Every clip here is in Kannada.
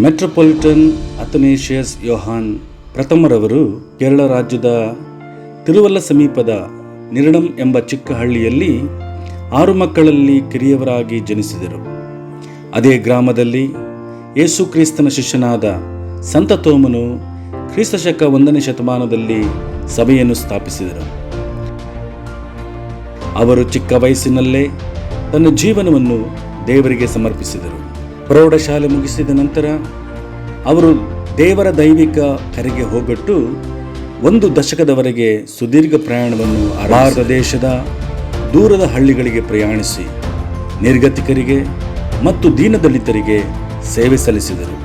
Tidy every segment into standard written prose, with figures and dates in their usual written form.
ಮೆಟ್ರೋಪಾಲಿಟನ್ ಅಥನೇಷಿಯಸ್ ಯೋಹಾನ್ ಪ್ರಥಮರವರು ಕೇರಳ ರಾಜ್ಯದ ತಿರುವಲ್ಲ ಸಮೀಪದ ನಿರಣಂ ಎಂಬ ಚಿಕ್ಕ ಹಳ್ಳಿಯಲ್ಲಿ 6 ಮಕ್ಕಳಲ್ಲಿ ಕಿರಿಯವರಾಗಿ ಜನಿಸಿದರು. ಅದೇ ಗ್ರಾಮದಲ್ಲಿ ಯೇಸು ಕ್ರಿಸ್ತನ ಶಿಷ್ಯನಾದ ಸಂತ ತೋಮನು ಕ್ರಿಸ್ತಶಕ 1ನೇ ಶತಮಾನದಲ್ಲಿ ಸಭೆಯನ್ನು ಸ್ಥಾಪಿಸಿದರು. ಅವರು ಚಿಕ್ಕ ವಯಸ್ಸಿನಲ್ಲೇ ತನ್ನ ಜೀವನವನ್ನು ದೇವರಿಗೆ ಸಮರ್ಪಿಸಿದರು. ಪ್ರೌಢಶಾಲೆ ಮುಗಿಸಿದ ನಂತರ ಅವರು ದೇವರ ದೈವಿಕ ಕರೆಗೆ ಹೋಗೊಟ್ಟು 1 ದಶಕದವರೆಗೆ ಸುದೀರ್ಘ ಪ್ರಯಾಣವನ್ನು ಭಾರತ ದೇಶದ ದೂರದ ಹಳ್ಳಿಗಳಿಗೆ ಪ್ರಯಾಣಿಸಿ ನಿರ್ಗತಿಕರಿಗೆ ಮತ್ತು ದೀನದಲಿತರಿಗೆ ಸೇವೆ ಸಲ್ಲಿಸಿದರು.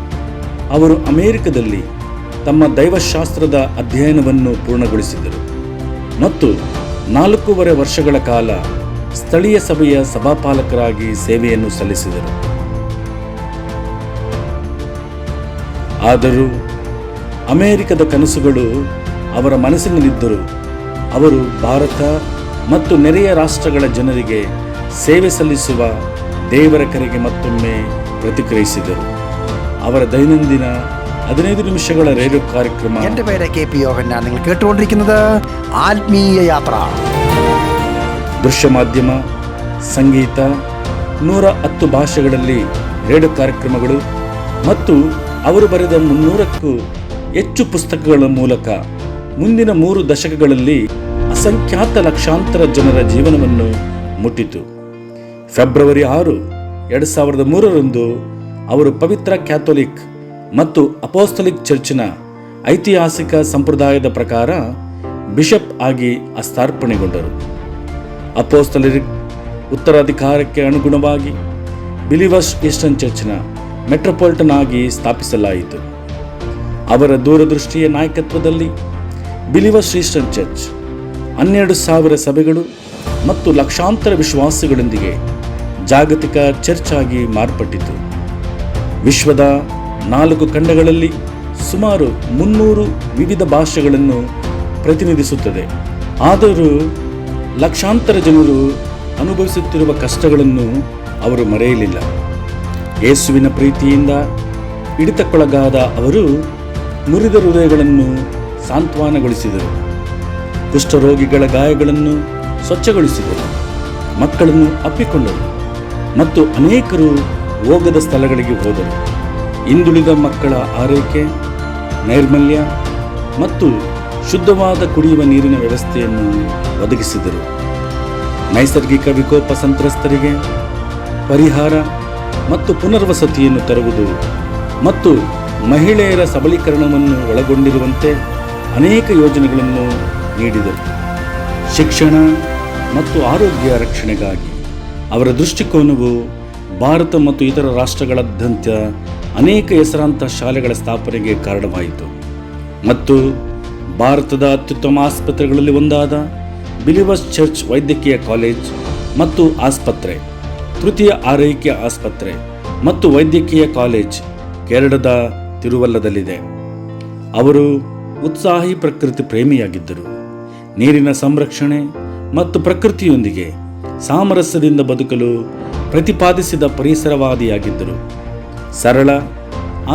ಅವರು ಅಮೆರಿಕದಲ್ಲಿ ತಮ್ಮ ದೈವಶಾಸ್ತ್ರದ ಅಧ್ಯಯನವನ್ನು ಪೂರ್ಣಗೊಳಿಸಿದರು ಮತ್ತು 4.5 ವರ್ಷಗಳ ಕಾಲ ಸ್ಥಳೀಯ ಸಭೆಯ ಸಭಾಪಾಲಕರಾಗಿ ಸೇವೆಯನ್ನು ಸಲ್ಲಿಸಿದರು. ಆದರೂ ಅಮೆರಿಕದ ಕನಸುಗಳು ಅವರ ಮನಸ್ಸಿನಲ್ಲಿದ್ದರೂ ಅವರು ಭಾರತ ಮತ್ತು ನೆರೆಯ ರಾಷ್ಟ್ರಗಳ ಜನರಿಗೆ ಸೇವೆ ಸಲ್ಲಿಸುವ ದೇವರ ಕರೆಗೆ ಮತ್ತೊಮ್ಮೆ ಪ್ರತಿಕ್ರಿಯಿಸಿದರು. ಅವರ ದೈನಂದಿನ 15 ನಿಮಿಷಗಳ ರೇಡಿಯೋ ಕಾರ್ಯಕ್ರಮ എൻ്റെ പേര് KP യോഹന്നാൻ. നിങ്ങൾ കേട്ടുകൊണ്ടിരിക്കുന്നത് ആത്മീയ യാത്ര. ದೃಶ್ಯ ಮಾಧ್ಯಮ, ಸಂಗೀತ, 110 ಭಾಷೆಗಳಲ್ಲಿ ರೇಡಿಯೋ ಕಾರ್ಯಕ್ರಮಗಳು ಮತ್ತು ಅವರು ಬರೆದ 300ಕ್ಕೂ ಹೆಚ್ಚು ಪುಸ್ತಕಗಳ ಮೂಲಕ ಮುಂದಿನ 3 ದಶಕಗಳಲ್ಲಿ ಅಸಂಖ್ಯಾತ ಲಕ್ಷಾಂತರ ಜನರ ಜೀವನವನ್ನು ಮುಟ್ಟಿತು. ಫೆಬ್ರವರಿ 6, 2003ರಂದು ಅವರು ಪವಿತ್ರ ಕ್ಯಾಥೋಲಿಕ್ ಮತ್ತು ಅಪೋಸ್ತಲಿಕ್ ಚರ್ಚಿನ ಐತಿಹಾಸಿಕ ಸಂಪ್ರದಾಯದ ಪ್ರಕಾರ ಬಿಷಪ್ ಆಗಿ ಅಸ್ತಾರ್ಪಣೆಗೊಂಡರು. ಅಪೋಸ್ತಲಿಕ್ ಉತ್ತರಾಧಿಕಾರಕ್ಕೆ ಅನುಗುಣವಾಗಿ ಬಿಲಿವರ್ಸ್ ಈಸ್ಟರ್ನ್ ಚರ್ಚಿನ ಮೆಟ್ರೋಪಾಲಿಟನ್ ಆಗಿ ಸ್ಥಾಪಿಸಲಾಯಿತು. ಅವರ ದೂರದೃಷ್ಟಿಯ ನಾಯಕತ್ವದಲ್ಲಿ ಬಿಲಿವರ್ಸ್ ಈಸ್ಟರ್ನ್ ಚರ್ಚ್ 12,000 ಸಭೆಗಳು ಮತ್ತು ಲಕ್ಷಾಂತರ ವಿಶ್ವಾಸಿಗಳೊಂದಿಗೆ ಜಾಗತಿಕ ಚರ್ಚ್ ಆಗಿ ಮಾರ್ಪಟ್ಟಿತು. ವಿಶ್ವದ 4 ಖಂಡಗಳಲ್ಲಿ ಸುಮಾರು 300 ವಿವಿಧ ಭಾಷೆಗಳನ್ನು ಪ್ರತಿನಿಧಿಸುತ್ತದೆ. ಆದರೂ ಲಕ್ಷಾಂತರ ಜನರು ಅನುಭವಿಸುತ್ತಿರುವ ಕಷ್ಟಗಳನ್ನು ಅವರು ಮರೆಯಲಿಲ್ಲ. ಯೇಸುವಿನ ಪ್ರೀತಿಯಿಂದ ಹಿಡಿತಕ್ಕೊಳಗಾದ ಅವರು ಮುರಿದ ಹೃದಯಗಳನ್ನು ಸಾಂತ್ವನಗೊಳಿಸಿದರು, ಕುಷ್ಠರೋಗಿಗಳ ಗಾಯಗಳನ್ನು ಸ್ವಚ್ಛಗೊಳಿಸಿದರು, ಮಕ್ಕಳನ್ನು ಅಪ್ಪಿಕೊಂಡರು ಮತ್ತು ಅನೇಕರು ಹೋಗದ ಸ್ಥಳಗಳಿಗೆ ಹೋದರು. ಹಿಂದುಳಿದ ಮಕ್ಕಳ ಆರೈಕೆ, ನೈರ್ಮಲ್ಯ ಮತ್ತು ಶುದ್ಧವಾದ ಕುಡಿಯುವ ನೀರಿನ ವ್ಯವಸ್ಥೆಯನ್ನು ಒದಗಿಸಿದರು. ನೈಸರ್ಗಿಕ ವಿಕೋಪ ಸಂತ್ರಸ್ತರಿಗೆ ಪರಿಹಾರ ಮತ್ತು ಪುನರ್ವಸತಿಯನ್ನು ತರುವುದು ಮತ್ತು ಮಹಿಳೆಯರ ಸಬಲೀಕರಣವನ್ನು ಒಳಗೊಂಡಿರುವಂತೆ ಅನೇಕ ಯೋಜನೆಗಳನ್ನು ನೀಡಿದರು. ಶಿಕ್ಷಣ ಮತ್ತು ಆರೋಗ್ಯ ರಕ್ಷಣೆಗಾಗಿ ಅವರ ದೃಷ್ಟಿಕೋನವು ಭಾರತ ಮತ್ತು ಇತರ ರಾಷ್ಟ್ರಗಳಾದ್ಯಂತ ಅನೇಕ ಹೆಸರಾಂತ ಶಾಲೆಗಳ ಸ್ಥಾಪನೆಗೆ ಕಾರಣವಾಯಿತು ಮತ್ತು ಭಾರತದ ಅತ್ಯುತ್ತಮ ಆಸ್ಪತ್ರೆಗಳಲ್ಲಿ ಒಂದಾದ ಬಿಲಿವರ್ಸ್ ಚರ್ಚ್ ವೈದ್ಯಕೀಯ ಕಾಲೇಜ್ ಮತ್ತು ಆಸ್ಪತ್ರೆ, ತೃತೀಯ ಆರೈಕೆ ಆಸ್ಪತ್ರೆ ಮತ್ತು ವೈದ್ಯಕೀಯ ಕಾಲೇಜ್ ಕೇರಳದ ತಿರುವಲ್ಲದಲ್ಲಿದೆ. ಅವರು ಉತ್ಸಾಹಿ ಪ್ರಕೃತಿ ಪ್ರೇಮಿಯಾಗಿದ್ದರು. ನೀರಿನ ಸಂರಕ್ಷಣೆ ಮತ್ತು ಪ್ರಕೃತಿಯೊಂದಿಗೆ ಸಾಮರಸ್ಯದಿಂದ ಬದುಕಲು ಪ್ರತಿಪಾದಿಸಿದ ಪರಿಸರವಾದಿಯಾಗಿದ್ದರು. ಸರಳ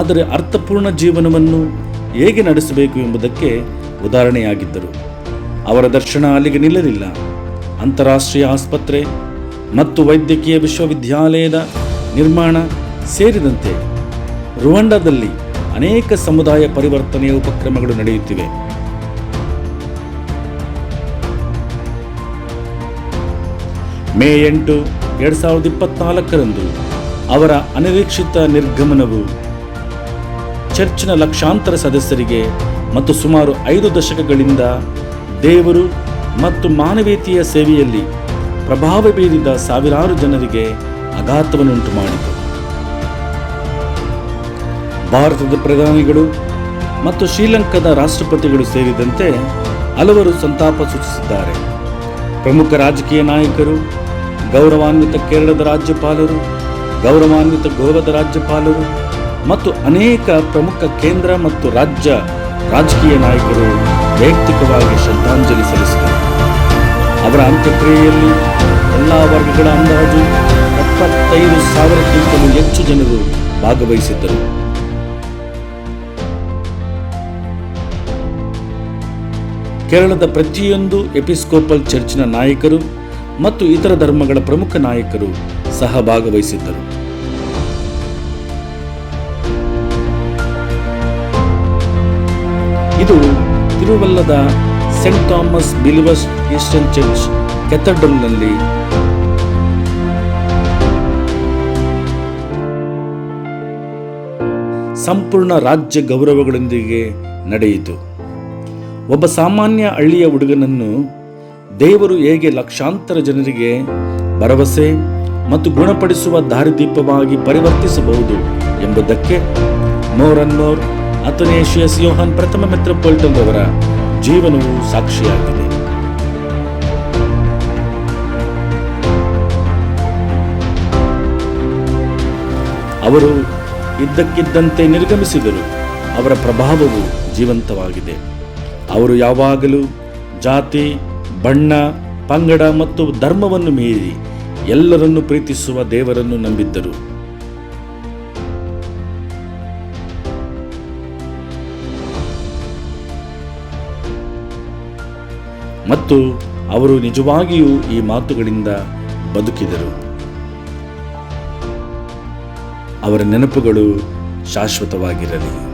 ಆದರೆ ಅರ್ಥಪೂರ್ಣ ಜೀವನವನ್ನು ಹೇಗೆ ನಡೆಸಬೇಕು ಎಂಬುದಕ್ಕೆ ಉದಾಹರಣೆಯಾಗಿದ್ದರು. ಅವರ ದರ್ಶನ ಅಲ್ಲಿಗೆ ನಿಲ್ಲಲಿಲ್ಲ. ಅಂತಾರಾಷ್ಟ್ರೀಯ ಆಸ್ಪತ್ರೆ ಮತ್ತು ವೈದ್ಯಕೀಯ ವಿಶ್ವವಿದ್ಯಾಲಯದ ನಿರ್ಮಾಣ ಸೇರಿದಂತೆ ರುವಾಂಡಾದಲ್ಲಿ ಅನೇಕ ಸಮುದಾಯ ಪರಿವರ್ತನೆಯ ಉಪಕ್ರಮಗಳು ನಡೆಯುತ್ತಿವೆ. ಮೇ 8, 2024ರಂದು ಅವರ ಅನಿರೀಕ್ಷಿತ ನಿರ್ಗಮನವು ಚರ್ಚ್ನ ಲಕ್ಷಾಂತರ ಸದಸ್ಯರಿಗೆ ಮತ್ತು ಸುಮಾರು 5 ದಶಕಗಳಿಂದ ದೇವರು ಮತ್ತು ಮಾನವೀಯತೆಯ ಸೇವೆಯಲ್ಲಿ ಪ್ರಭಾವ ಬೀರಿದ ಸಾವಿರಾರು ಜನರಿಗೆ ಆಘಾತವನ್ನುಂಟು ಮಾಡಿತು. ಭಾರತದ ಪ್ರಧಾನಿಗಳು ಮತ್ತು ಶ್ರೀಲಂಕಾದ ರಾಷ್ಟ್ರಪತಿಗಳು ಸೇರಿದಂತೆ ಹಲವರು ಸಂತಾಪ ಸೂಚಿಸಿದ್ದಾರೆ. ಪ್ರಮುಖ ರಾಜಕೀಯ ನಾಯಕರು, ಗೌರವಾನ್ವಿತ ಕೇರಳದ ರಾಜ್ಯಪಾಲರು, ಗೌರವಾನ್ವಿತ ಗೋವಾದ ರಾಜ್ಯಪಾಲರು ಮತ್ತು ಅನೇಕ ಪ್ರಮುಖ ಕೇಂದ್ರ ಮತ್ತು ರಾಜ್ಯ ರಾಜಕೀಯ ನಾಯಕರು ವೈಯಕ್ತಿಕವಾಗಿ ಶ್ರದ್ಧಾಂಜಲಿ ಸಲ್ಲಿಸಿದರು. ಅವರ ಅಂತ್ಯಕ್ರಿಯೆಯಲ್ಲಿ ಎಲ್ಲ ವರ್ಗಗಳ ಅಂದಾಜು 75,000ಕ್ಕಿಂತಲೂ ಹೆಚ್ಚು ಜನರು ಭಾಗವಹಿಸಿದ್ದರು. ಕೇರಳದ ಪ್ರತಿಯೊಂದು ಎಪಿಸ್ಕೋಪಲ್ ಚರ್ಚಿನ ನಾಯಕರು ಮತ್ತು ಇತರ ಧರ್ಮಗಳ ಪ್ರಮುಖ ನಾಯಕರು ಸಹಭಾಗವಹಿಸಿದ್ದರು. ಇದು ತಿರುವಲ್ಲದ Saint Thomas believers Christian church ಕೆಥಡ್ರಲ್ನಲ್ಲಿ ಸಂಪೂರ್ಣ ರಾಜ್ಯ ಗೌರವಗಳೊಂದಿಗೆ ನಡೆಯಿತು. ಒಬ್ಬ ಸಾಮಾನ್ಯ ಹಳ್ಳಿಯ ಹುಡುಗನನ್ನು ದೇವರು ಹೇಗೆ ಲಕ್ಷಾಂತರ ಜನರಿಗೆ ಭರವಸೆ ಮತ್ತು ಗುಣಪಡಿಸುವ ದಾರಿದೀಪವಾಗಿ ಪರಿವರ್ತಿಸಬಹುದು ಎಂಬುದಕ್ಕೆ ಮೋರ್ ಅಂಡ್ ಮೋರ್ ಅಥನೇಶಿಯಸ್ ಯೋಹಾನ್ ಪ್ರಥಮ ಮೆಟ್ರೋಪಾಲಿಟನ್ ಅವರ ಜೀವನವು ಸಾಕ್ಷಿಯಾಗಿದೆ. ಅವರು ಇದ್ದಕ್ಕಿದ್ದಂತೆ ನಿರ್ಗಮಿಸಿದರು. ಅವರ ಪ್ರಭಾವವು ಜೀವಂತವಾಗಿದೆ. ಅವರು ಯಾವಾಗಲೂ ಜಾತಿ, ಬಣ್ಣ, ಪಂಗಡ ಮತ್ತು ಧರ್ಮವನ್ನು ಮೀರಿ ಎಲ್ಲರನ್ನೂ ಪ್ರೀತಿಸುವ ದೇವರನ್ನು ನಂಬಿದ್ದರು. ಮತ್ತು ಅವರು ನಿಜವಾಗಿಯೂ ಈ ಮಾತುಗಳಿಂದ ಬದುಕಿದರು. ಅವರ ನೆನಪುಗಳು ಶಾಶ್ವತವಾಗಿರಲಿ.